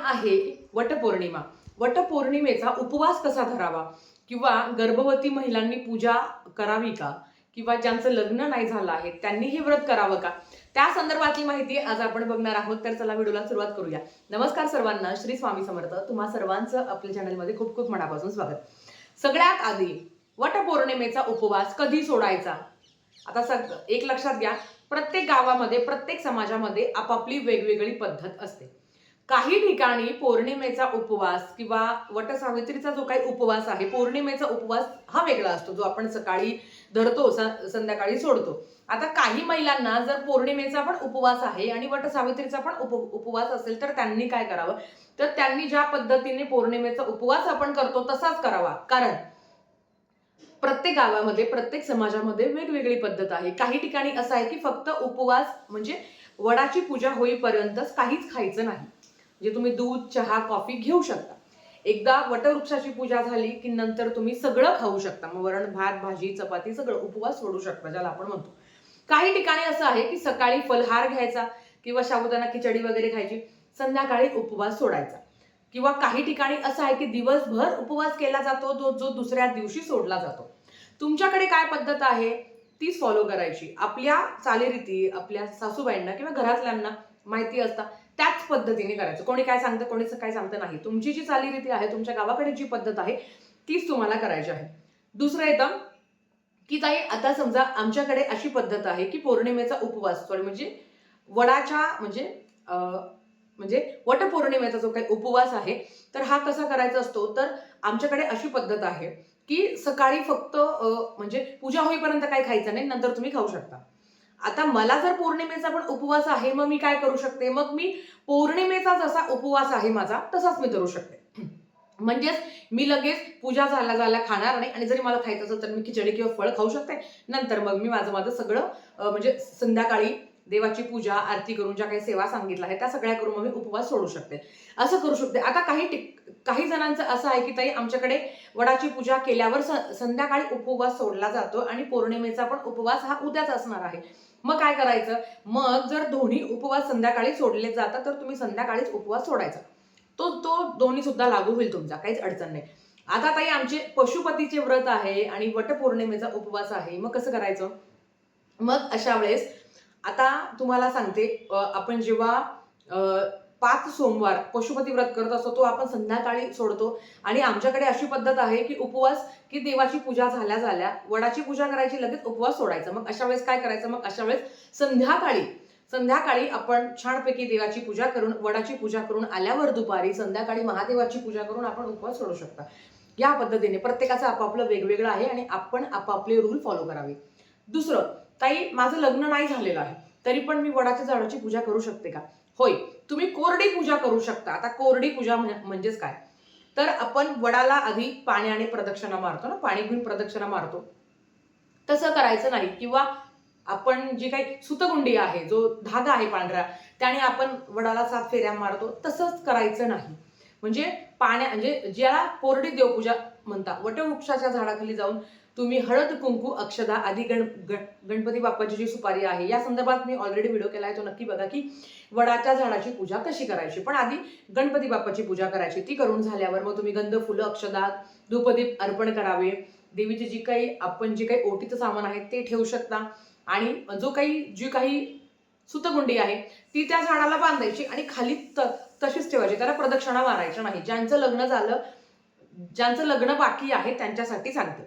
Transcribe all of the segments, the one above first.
आहे वटपौर्णिमा. वटपौर्णिमेचा उपवास कसा धरावा किंवा गर्भवती महिलांनी पूजा करावी का किंवा ज्यांचं लग्न नाही झालं आहे त्यांनी हे व्रत करावं का, त्या संदर्भातली माहिती आज आपण बघणार आहोत. तर चला व्हिडिओला सुरुवात करूया. नमस्कार सर्वांना, श्री स्वामी समर्थ. तुम्हा सर्वांचं आपल्या चॅनलमध्ये खूप खूप मनापासून स्वागत. सगळ्यात आधी वटपौर्णिमेचा उपवास कधी सोडायचा? आता एक लक्षात घ्या, प्रत्येक गावामध्ये प्रत्येक समाजामध्ये आपापली वेगवेगळी पद्धत असते. काही ठिकाणी पौर्णिमेचा उपवास किंवा वटसावित्रीचा जो काही उपवास आहे, पौर्णिमेचा उपवास हा वेगळा असतो, जो आपण सकाळी धरतो, संध्याकाळी सोडतो. आता काही महिलांना जर पौर्णिमेचा पण उपवास आहे आणि वटसावित्रीचा पण उपवास असेल तर त्यांनी काय करावं, तर त्यांनी ज्या पद्धतीने पौर्णिमेचा उपवास आपण करतो तसाच करावा. कारण प्रत्येक गावामध्ये प्रत्येक समाजामध्ये वेगवेगळी पद्धत आहे. काही ठिकाणी असं आहे की फक्त उपवास म्हणजे वडाची पूजा होईपर्यंतच काहीच खायचं नाही. म्हणजे तुम्ही दूध, चहा, कॉफी घेऊ शकता. एकदा वटवृक्षाची पूजा झाली की नंतर तुम्ही सगळं खाऊ शकता. मग वरण, भात, भाजी, चपाती सगळं उपवास सोडू शकता, ज्याला आपण म्हणतो. काही ठिकाणी असं आहे की सकाळी फलहार घ्यायचा किंवा साबुदाणा खिचडी वगैरे खायची, संध्याकाळी उपवास सोडायचा. किंवा काही ठिकाणी असं आहे की दिवसभर उपवास केला जातो, जो दुसऱ्या दिवशी सोडला जातो. तुमच्याकडे काय पद्धत आहे तीच फॉलो करायची. आपल्या चालीरीती आपल्या सासूबाईंना किंवा घरातल्यांना माहिती असतात, त्याच पद्धतीने करायचं. कोणी काय सांगतं, कोणी काय सांगतं नाही. तुमची जी चालीरीती आहे, तुमच्या गावाकडे जी पद्धत आहे तीच तुम्हाला करायची आहे. दुसरं येतं की ताई, आता समजा आमच्याकडे अशी पद्धत आहे की पौर्णिमेचा उपवास म्हणजे वडाच्या म्हणजे वटपौर्णिमेचा जो काही उपवास आहे, तर हा कसा करायचा असतो, तर आमच्याकडे अशी पद्धत आहे की सकाळी फक्त म्हणजे पूजा होईपर्यंत काही खायचं नाही, नंतर तुम्ही खाऊ शकता. आता मला जर पौर्णिमेचा पण उपवास आहे, मग मी काय करू शकते, मग मी पौर्णिमेचा जसा उपवास आहे माझा तसाच मी धरू शकते. म्हणजेच मी लगेच पूजा झाल्या खाणार नाही, आणि जरी मला खायचं असेल तर मी खिचडी किंवा फळ खाऊ शकते. नंतर मग मी माझं सगळं म्हणजे संध्याकाळी देवाची पूजा आरती करून ज्या काही सेवा सांगितल्या आहेत त्या सगळ्या करून मग मी उपवास सोडू शकते, असं करू शकते. आता काही जणांचं असं आहे की ताई, आमच्याकडे वडाची पूजा केल्यावर संध्याकाळी उपवास सोडला जातो आणि पौर्णिमेचा पण उपवास हा उद्याच असणार आहे. मग काय करायचं? मग जर दोन्ही उपवास संध्याकाळी सोडले जातात तर तुम्ही संध्याकाळीच उपवास सोडायचा. तो दोन्ही सुद्धा लागू होईल तुमचा, काहीच अडचण नाही. आता ताई, आमचे पशुपतीचे व्रत आहे आणि वटपौर्णिमेचा उपवास आहे, मग कसं करायचं? मग अशा वेळेस आता तुम्हाला सांगते, आपण जेव्हा 5 सोमवार पशुपती व्रत करत असतो, तो आपण संध्याकाळी सोडतो. आणि आमच्याकडे अशी पद्धत आहे की उपवास की देवाची पूजा झाल्या वडाची पूजा करायची, लगेच उपवास सोडायचा. मग अशा वेळेस काय करायचं? मग अशा वेळेस संध्याकाळी आपण छानपैकी देवाची पूजा करून, वडाची पूजा करून आल्यावर दुपारी संध्याकाळी महादेवाची पूजा करून आपण उपवास सोडू शकता. या पद्धतीने प्रत्येकाचं आपापलं वेगवेगळं आहे आणि आपण आपापले रूल फॉलो करावे. दुसरं, ताई, माझं लग्न नाही झालेलं आहे तरी पण मी वडाच्या झाडाची पूजा करू शकते का? होय, तुम्ही कोरडी पूजा करू शकता. आता कोरडी पूजा म्हणजेच काय, तर आपण वडाला आधी पाण्याने प्रदक्षिणा मारतो ना, पाणी घेऊन प्रदक्षिणा मारतो, तसं करायचं नाही. किंवा आपण जी काही सुतगुंडी आहे, जो धागा आहे पांढरा, त्याने आपण वडाला 7 फेऱ्या मारतो, तसंच करायचं नाही. म्हणजे म्हणजे ज्याला कोरडी देवपूजा म्हणतात, वटवृक्षाच्या झाडाखाली जाऊन तुम्ही हळद, कुंकू, अक्षदा आधी गणपती बाप्पाची जी सुपारी आहे, या संदर्भात मी ऑलरेडी व्हिडिओ केला आहे, तो नक्की बघा की वडाच्या झाडाची पूजा कशी करायची. पण आधी गणपती बाप्पाची पूजा करायची. ती करून झाल्यावर मग तुम्ही गंध, फुलं, अक्षदा, धूपदीप अर्पण करावे. देवीची जी काही ओटीचं सामान आहे ते ठेवू शकता. आणि जी काही सुतगुंडी आहे ती त्या झाडाला बांधायची आणि खाली तशीच ठेवायची, त्याला प्रदक्षिणा मारायच्या नाही. ज्यांचं लग्न झालं, ज्यांचं लग्न बाकी आहे त्यांच्यासाठी सांगते,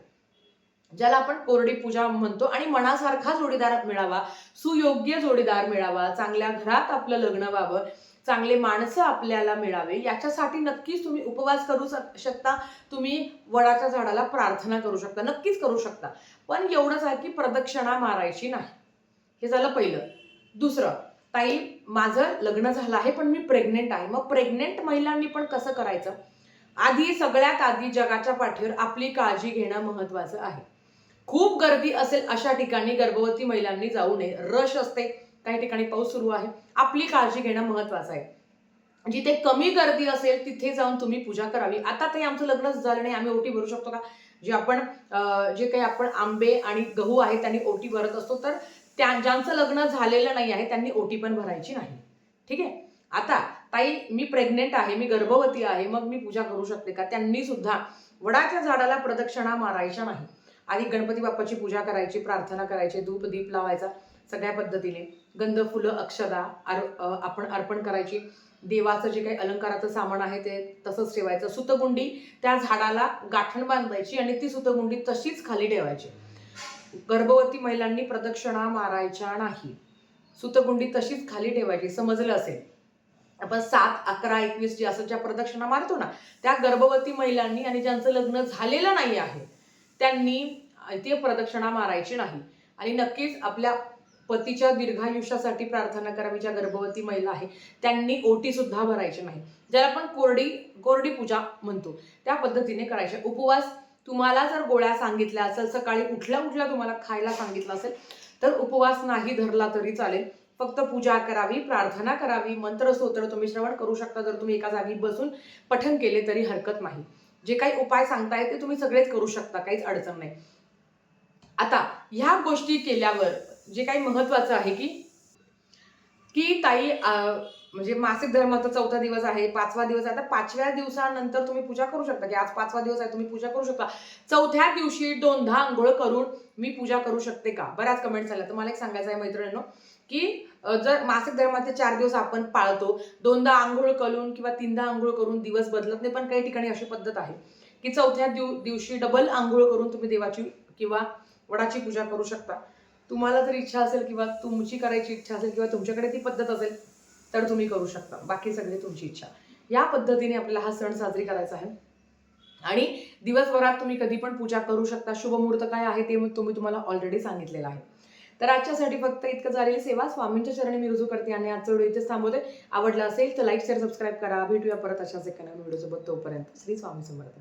ज्याला आपण कोरडी पूजा म्हणतो. आणि मनासारखा जोडीदार मिळावा, सुयोग्य जोडीदार मिळावा, चांगल्या घरात आपलं लग्न व्हावं, चांगले माणसं आपल्याला मिळावे, याच्यासाठी नक्कीच तुम्ही उपवास करू शकता. तुम्ही वडाच्या झाडाला प्रार्थना करू शकता, नक्कीच करू शकता. पण एवढंच आहे की प्रदक्षिणा मारायची नाही. हे झालं पहिलं. दुसरं, ताई, माझं लग्न झालं आहे पण मी प्रेग्नेंट आहे. मग प्रेग्नेंट महिलांनी पण कसं करायचं? सगळ्यात आधी जगाच्या पाठीवर आपली काळजी घेणं महत्वाचं आहे. खूप गर्दी असेल अशा ठिकाणी गर्भवती महिलांनी जाऊ नये. रश असते, काही ठिकाणी पाऊस सुरू आहे, आपली काळजी घेणं महत्वाचं आहे. जिथे कमी गर्दी असेल तिथे जाऊन तुम्ही पूजा करावी. आता ते आमचं लग्नच झालं नाही, आम्ही ओटी भरू शकतो का? जे काही आपण आंबे आणि गहू आहे त्यांनी ओटी भरत असतो, तर ज्यांचं लग्न झालेलं नाही आहे त्यांनी ओटी पण भरायची नाही. ठीक आहे. आता ताई मी प्रेग्नेंट आहे, मी गर्भवती आहे, मग मी पूजा करू शकते का? त्यांनी सुद्धा वडाच्या झाडाला प्रदक्षिणा मारायच्या नाही. आधी गणपती बाप्पाची पूजा करायची, प्रार्थना करायची, धूप दीप लावायचा सगळ्या पद्धतीने, गंध फुलं अक्षदा आपण अर्पण करायची. देवाचं जे काही अलंकाराचं सामान आहे ते तसंच ठेवायचं. सुतगुंडी त्या झाडाला गाठण बांधायची आणि ती सुतगुंडी तशीच खाली ठेवायची. गर्भवती महिलांनी प्रदक्षिणा मारायच्या नाही, सुतगुंडी तशीच खाली ठेवायची. समजलं असेल? आपण 7, 11, 21 जे असं ज्या प्रदक्षिणा मारतो ना, त्या गर्भवती महिलांनी आणि ज्यांचं लग्न झालेलं नाही आहे त्यांनी ते प्रदक्षिणा मारायची नाही. आणि नक्कीच आपल्या पतीच्या दीर्घायुष्यासाठी प्रार्थना करावी. ज्या गर्भवती महिला आहे त्यांनी ओटी सुद्धा भरायची नाही, ज्याला आपण कोरडी पूजा म्हणतो त्या पद्धतीने करायचे. उपवास तुम्हाला जर गोळ्या सांगितल्या असेल, सकाळी उठल्या तुम्हाला खायला सांगितलं असेल तर उपवास नाही धरला तरी चालेल. फक्त पूजा करावी, प्रार्थना करावी, मंत्र स्तोत्र तुम्ही श्रवण करू शकता. जर तुम्ही एका जागी बसून पठण केले तरी हरकत नाही. जे काही उपाय सांगताय ते तुम्ही सगळेच करू शकता, काहीच अडचण नाही. आता ह्या गोष्टी केल्यावर जे काही महत्वाचं आहे की ताई म्हणजे मासिक धर्माचा 4था दिवस आहे, 5वा दिवस आहे. आता 5व्या दिवसानंतर तुम्ही पूजा करू शकता, की आज 5वा दिवस आहे, तुम्ही पूजा करू शकता. 4थ्या दिवशी 2दा आंघोळ करून मी पूजा करू शकते का? बऱ्याच कमेंट्स आल्या. तर मला एक सांगायचं आहे मैत्रिणींनो, की जर मासिक धर्माचे 4 दिवस आपण पाळतो, 2दा आंघोळ करून किंवा 3दा आंघोळ करून दिवस बदलत नाही. पण काही ठिकाणी अशी पद्धत आहे की 4थ्या दिवशी डबल आंघोळ करून तुम्ही देवाची किंवा वडाची पूजा करू शकता. तुम्हाला जर इच्छा असेल किंवा तुमची करायची इच्छा असेल किंवा तुमच्याकडे ती पद्धत असेल तर तुम्ही करू शकता. बाकी सगळे तुमची इच्छा. या पद्धतीने आपल्याला हा सण साजरी करायचा आहे. आणि दिवसभरात तुम्ही कधी पण पूजा करू शकता. शुभ मुहूर्त काय आहे ते तुम्ही तुम्हाला ऑलरेडी सांगितलेलं आहे. तर आजच्यासाठी फक्त इतकं झालेली सेवा स्वामींच्या चरणी मी रुजू करते आणि आजचा व्हिडिओ इथेच थांबवते. आवडला असेल तर लाईक शेअर सबस्क्राईब करा. भेटूया परत अशाच एका नवीन व्हिडिओ सोबत. तोपर्यंत श्री स्वामी समर्थ.